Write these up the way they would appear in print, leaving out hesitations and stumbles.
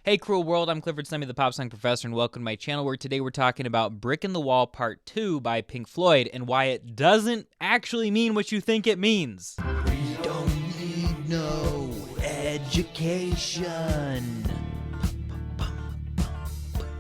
Hey Cruel World, I'm Clifford Slemmy, the Pop Song Professor, and welcome to my channel where today we're talking about Brick in the Wall Part 2 by Pink Floyd and why it doesn't actually mean what you think it means. We don't need no education.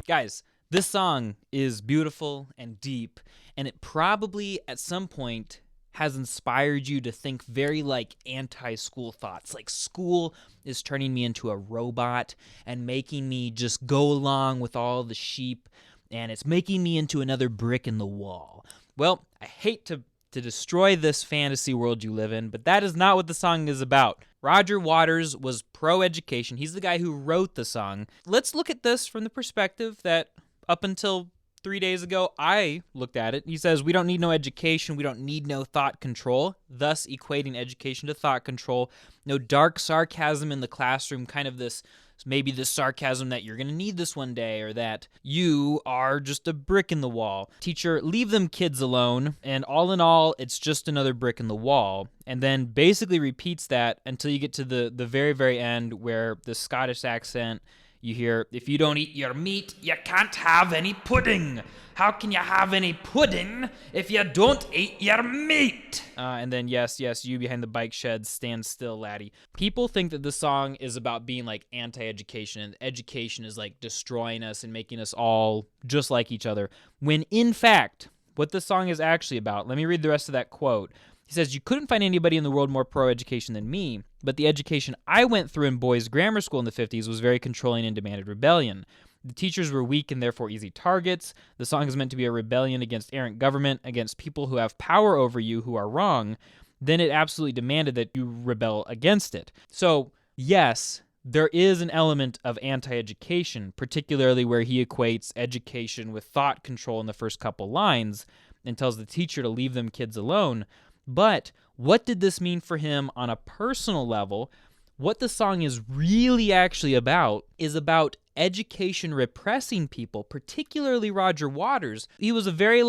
Guys, this song is beautiful and deep, and it probably at some point has inspired you to think very like anti-school thoughts. Like school is turning me into a robot and making me just go along with all the sheep, and it's making me into another brick in the wall. Well, I hate to destroy this fantasy world you live in, but that is not what the song is about. Roger Waters was pro-education. He's the guy who wrote the song. Let's look at this from the perspective that up until 3 days ago, I looked at it. He says, we don't need no education. We don't need no thought control, thus equating education to thought control. No dark sarcasm in the classroom, kind of this, maybe this sarcasm that you're going to need this one day, or that you are just a brick in the wall. Teacher, leave them kids alone. And all in all, it's just another brick in the wall. And then basically repeats that until you get to the very, very end where the Scottish accent, you hear, if you don't eat your meat, you can't have any pudding. How can you have any pudding if you don't eat your meat? And then, yes, you behind the bike shed, stand still, laddie. People think that this song is about being like anti-education, and education is like destroying us and making us all just like each other. When in fact, what this song is actually about, let me read the rest of that quote. He says, you couldn't find anybody in the world more pro-education than me, but the education I went through in boys' grammar school in the 50s was very controlling and demanded rebellion. The teachers were weak and therefore easy targets. The song is meant to be a rebellion against errant government, against people who have power over you who are wrong. Then it absolutely demanded that you rebel against it. So, yes, there is an element of anti-education, particularly where he equates education with thought control in the first couple lines and tells the teacher to leave them kids alone. But what did this mean for him on a personal level? What the song is really actually about is about education repressing people, particularly Roger Waters. He was a very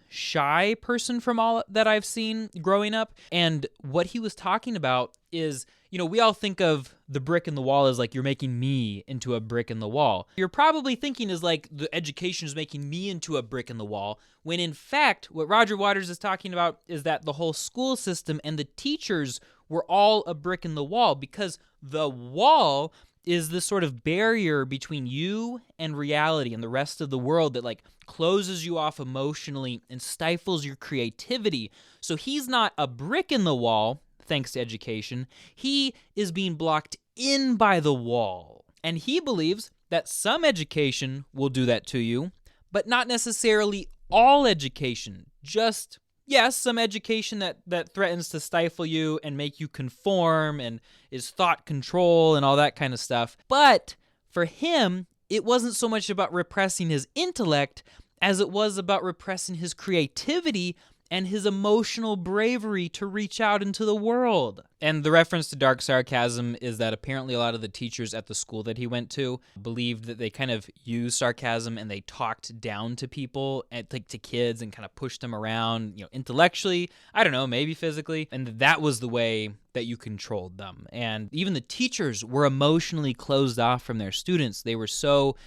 shy person from all that I've seen growing up. And what he was talking about is, we all think of the brick in the wall as like you're making me into a brick in the wall. You're probably thinking is like the education is making me into a brick in the wall, when in fact what Roger Waters is talking about is that the whole school system and the teachers were all a brick in the wall, because the wall is this sort of barrier between you and reality and the rest of the world that like closes you off emotionally and stifles your creativity. So he's not a brick in the wall, thanks to education. He is being blocked in by the wall. And he believes that some education will do that to you, but not necessarily all education. Just, yes, some education that threatens to stifle you and make you conform and is thought control and all that kind of stuff. But for him, it wasn't so much about repressing his intellect as it was about repressing his creativity and his emotional bravery to reach out into the world. And the reference to dark sarcasm is that apparently a lot of the teachers at the school that he went to believed that they kind of used sarcasm and they talked down to people, and like to kids, and kind of pushed them around, intellectually, I don't know, maybe physically, and that was the way that you controlled them. And even the teachers were emotionally closed off from their students. They were so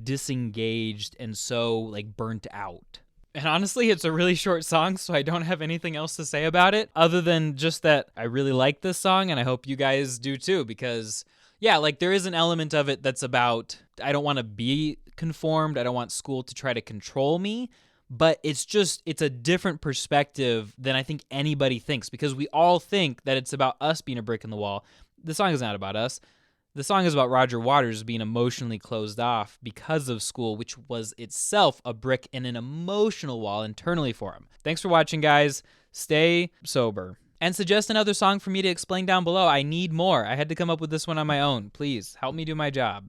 disengaged and so burnt out. And honestly, it's a really short song, so I don't have anything else to say about it other than just that I really like this song, and I hope you guys do too, because, yeah, there is an element of it that's about, I don't want to be conformed, I don't want school to try to control me, but it's a different perspective than I think anybody thinks, because we all think that it's about us being a brick in the wall. The song is not about us. The song is about Roger Waters being emotionally closed off because of school, which was itself a brick in an emotional wall internally for him. Thanks for watching, guys. Stay sober. And suggest another song for me to explain down below. I need more. I had to come up with this one on my own. Please, help me do my job.